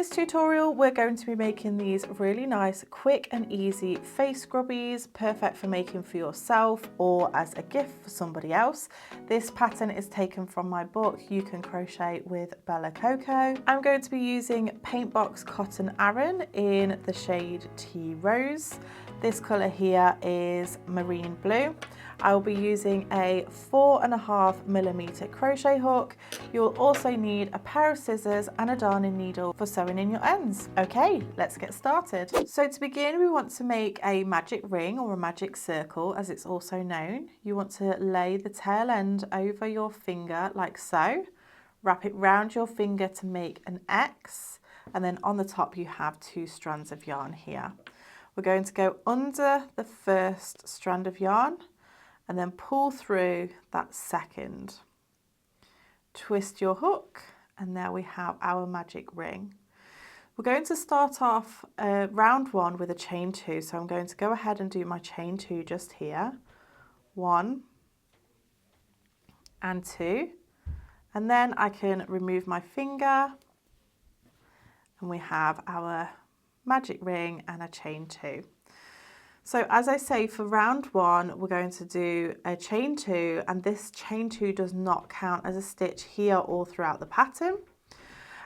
this tutorial, we're going to be making these really nice, quick and easy face scrubbies, perfect for making for yourself or as a gift for somebody else. This pattern is taken from my book, You Can Crochet with Bella Coco. I'm going to be using Paintbox Cotton Aran in the shade Tea Rose. This colour here is Marine Blue. I will be using a 4.5mm crochet hook. You'll also need a pair of scissors and a darning needle for sewing in your ends. Okay, let's get started. So to begin, we want to make a magic ring, or a magic circle as it's also known. You want to lay the tail end over your finger like so. Wrap it round your finger to make an X, and then on the top you have 2 strands of yarn here. We're going to go under the first strand of yarn and then pull through that second. Twist your hook, and there we have our magic ring. We're going to start off round 1 with a chain 2, so I'm going to go ahead and do my chain 2 just here. 1 and 2, and then I can remove my finger and we have our magic ring and a chain 2. So as I say, for round 1, we're going to do a chain 2, and this chain 2 does not count as a stitch here or throughout the pattern.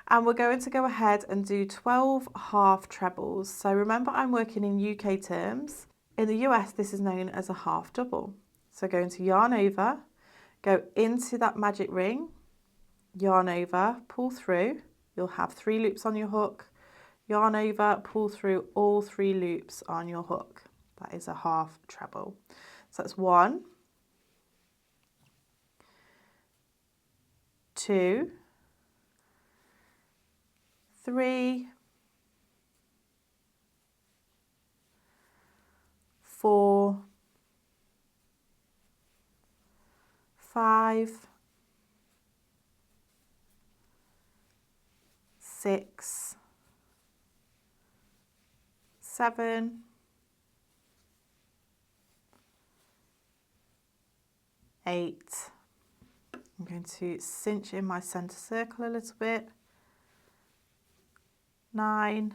And we're going to go ahead and do 12 half trebles. So remember, I'm working in UK terms. In the US, this is known as a half double. So going to yarn over, go into that magic ring, yarn over, pull through. You'll have 3 loops on your hook, yarn over, pull through all 3 loops on your hook. That is a half treble. So that's 1, 2, 3, 4, 5, 6, 7, 8. I'm going to cinch in my centre circle a little bit. 9,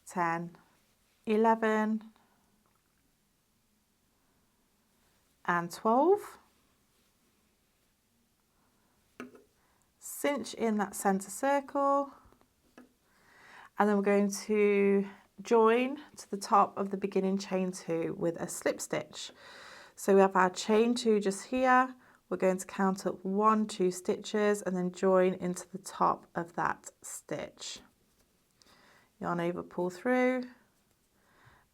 10, 11, and 12. Cinch in that centre circle, and then we're going to join to the top of the beginning chain 2 with a slip stitch. So we have our chain 2 just here. We're going to count up 1, 2 stitches and then join into the top of that stitch. Yarn over, pull through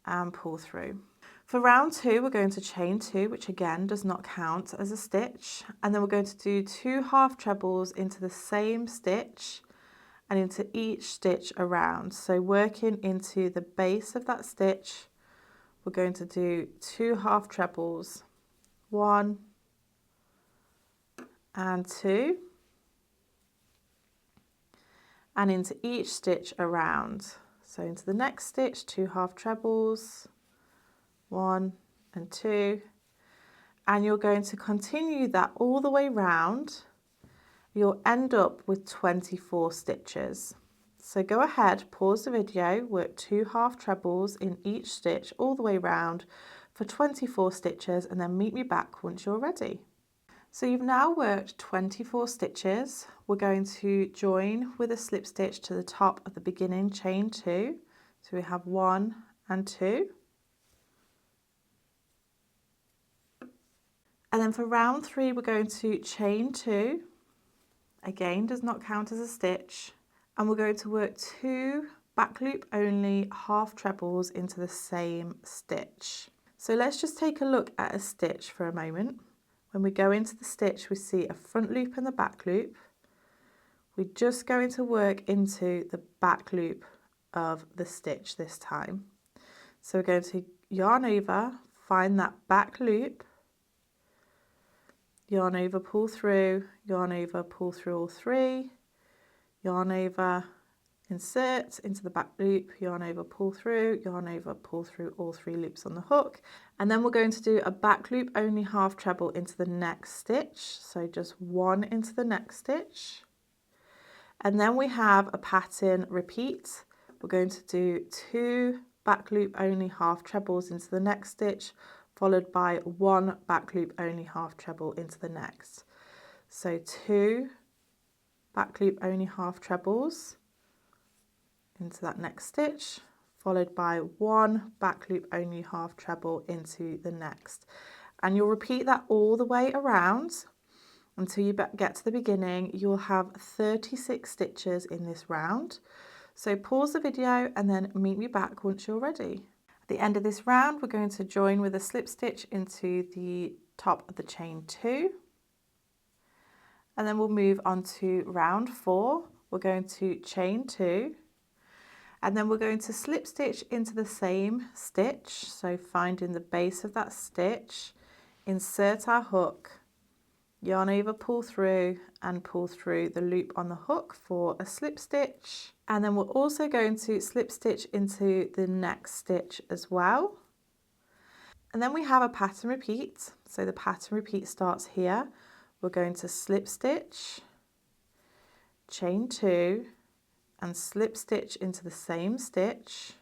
and pull through. For round 2, we're going to chain 2, which again does not count as a stitch, and then we're going to do 2 half trebles into the same stitch and into each stitch around. So working into the base of that stitch, we're going to do 2 half trebles, 1 and 2, and into each stitch around. So into the next stitch, 2 half trebles, 1 and 2, and you're going to continue that all the way round. You'll end up with 24 stitches. So go ahead, pause the video, work 2 half trebles in each stitch all the way round for 24 stitches, and then meet me back once you're ready. So you've now worked 24 stitches. We're going to join with a slip stitch to the top of the beginning chain 2. So we have 1 and 2. And then for round 3, we're going to chain 2. Again, does not count as a stitch. And we're going to work 2 back loop only half trebles into the same stitch. So let's just take a look at a stitch for a moment. When we go into the stitch, we see a front loop and the back loop. We're just going to work into the back loop of the stitch this time. So we're going to yarn over, find that back loop, yarn over, pull through, yarn over, pull through all 3, yarn over, insert into the back loop, yarn over, pull through, yarn over, pull through all 3 loops on the hook, and then we're going to do a back loop only half treble into the next stitch, so just 1 into the next stitch, And then we have a pattern repeat. We're going to do 2 back loop only half trebles into the next stitch, followed by 1 back loop only half treble into the next. So 2 back loop only half trebles into that next stitch, followed by 1 back loop only half treble into the next. And you'll repeat that all the way around until you get to the beginning. You'll have 36 stitches in this round. So pause the video and then meet me back once you're ready. At the end of this round, we're going to join with a slip stitch into the top of the chain 2. And then we'll move on to round 4. We're going to chain 2. And then we're going to slip stitch into the same stitch. So finding the base of that stitch, insert our hook, yarn over, pull through, and pull through the loop on the hook for a slip stitch. And then we're also going to slip stitch into the next stitch as well. And then we have a pattern repeat. So the pattern repeat starts here. We're going to slip stitch, chain 2, and slip stitch into the same stitch,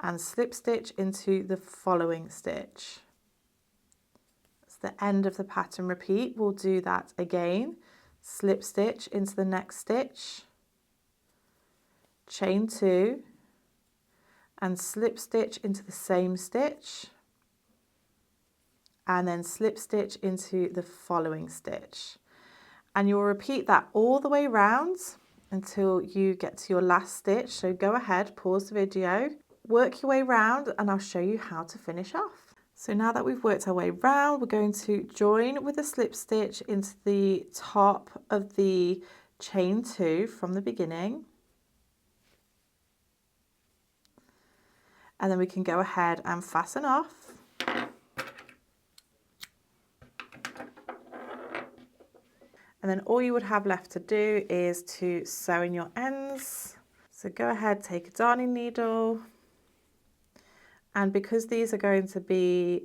and slip stitch into the following stitch. That's the end of the pattern repeat. We'll do that again. Slip stitch into the next stitch, chain 2, and slip stitch into the same stitch, and then slip stitch into the following stitch. And you'll repeat that all the way round until you get to your last stitch. So go ahead, pause the video, work your way round, and I'll show you how to finish off. So now that we've worked our way round, we're going to join with a slip stitch into the top of the chain 2 from the beginning. And then we can go ahead and fasten off. And then all you would have left to do is to sew in your ends. So go ahead, take a darning needle. And because these are going to be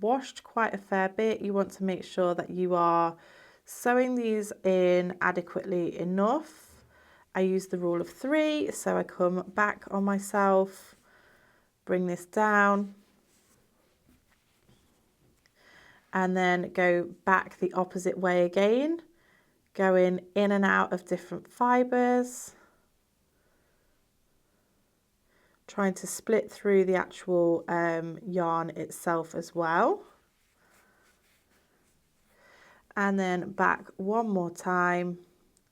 washed quite a fair bit, you want to make sure that you are sewing these in adequately enough. I use the rule of 3, so I come back on myself, bring this down, and then go back the opposite way again, going in and out of different fibres, trying to split through the actual yarn itself as well. And then back one more time,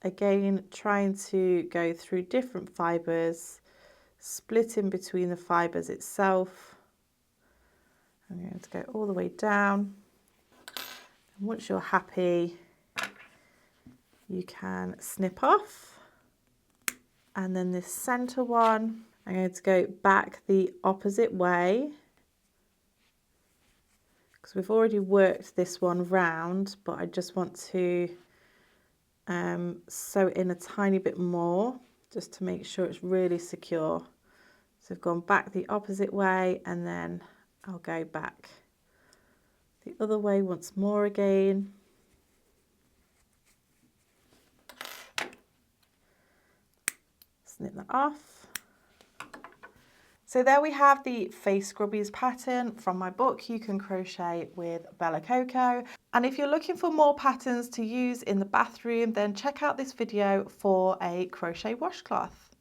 again trying to go through different fibres, splitting between the fibres itself. I'm going to go all the way down. And once you're happy, you can snip off. And then this centre one, I'm going to go back the opposite way because we've already worked this one round, but I just want to sew in a tiny bit more just to make sure it's really secure. So I've gone back the opposite way, and then I'll go back the other way once more again. Snip that off. So there we have the face scrubbies pattern from my book You Can Crochet with Bella Coco. And if you're looking for more patterns to use in the bathroom, then check out this video for a crochet washcloth.